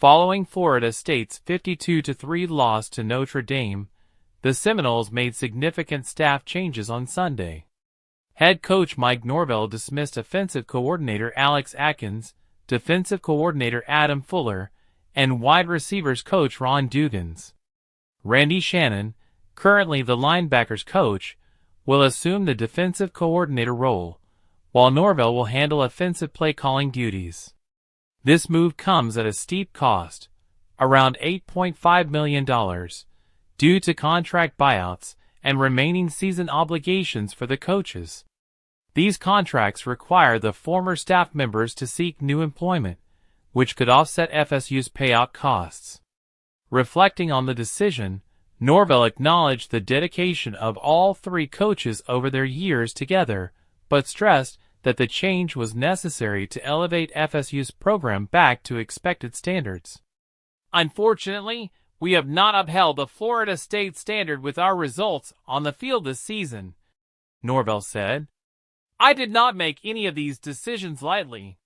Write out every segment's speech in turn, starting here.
Following Florida State's 52-3 loss to Notre Dame, the Seminoles made significant staff changes on Sunday. Head coach Mike Norvell dismissed offensive coordinator Alex Atkins, defensive coordinator Adam Fuller, and wide receivers coach Ron Dugans. Randy Shannon, currently the linebackers coach, will assume the defensive coordinator role, while Norvell will handle offensive play-calling duties. This move comes at a steep cost, around $8.5 million, due to contract buyouts and remaining season obligations for the coaches. These contracts require the former staff members to seek new employment, which could offset FSU's payout costs. Reflecting on the decision, Norvell acknowledged the dedication of all three coaches over their years together, but stressed that the change was necessary to elevate FSU's program back to expected standards. "Unfortunately, we have not upheld the Florida State standard with our results on the field this season," Norvell said. "I did not make any of these decisions lightly.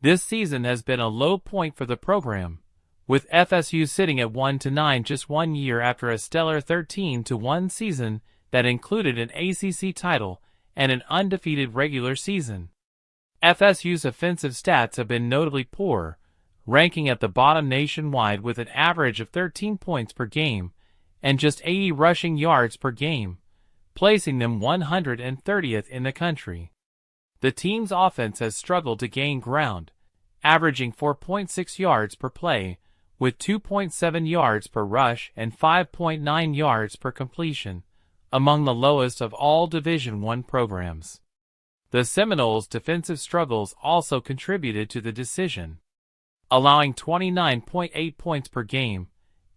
This season has been a low point for the program, with FSU sitting at 1-9 just 1 year after a stellar 13-1 season that included an ACC title and an undefeated regular season. FSU's offensive stats have been notably poor, ranking at the bottom nationwide with an average of 13 points per game and just 80 rushing yards per game, placing them 130th in the country. The team's offense has struggled to gain ground, averaging 4.6 yards per play, with 2.7 yards per rush and 5.9 yards per completion, among the lowest of all Division I programs. The Seminoles' defensive struggles also contributed to the decision. Allowing 29.8 points per game,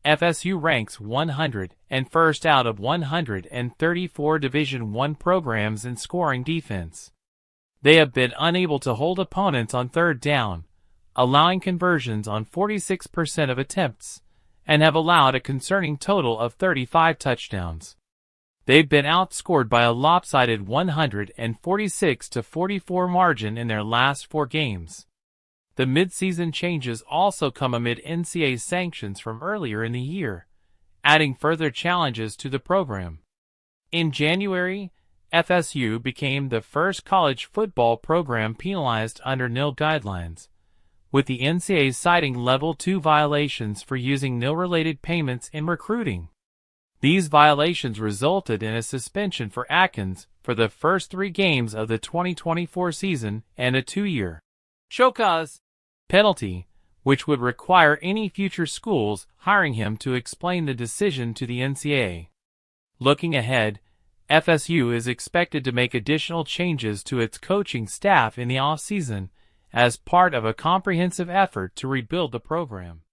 FSU ranks 101st out of 134 Division I programs in scoring defense. They have been unable to hold opponents on third down, allowing conversions on 46% of attempts, and have allowed a concerning total of 35 touchdowns. They've been outscored by a lopsided 146-44 margin in their last 4 games. The midseason changes also come amid NCAA sanctions from earlier in the year, adding further challenges to the program. In January, FSU became the first college football program penalized under NIL guidelines, with the NCAA citing Level 2 violations for using NIL-related payments in recruiting. These violations resulted in a suspension for Atkins for the first 3 games of the 2024 season and a 2-year show cause penalty, which would require any future schools hiring him to explain the decision to the NCAA. Looking ahead, FSU is expected to make additional changes to its coaching staff in the off-season as part of a comprehensive effort to rebuild the program.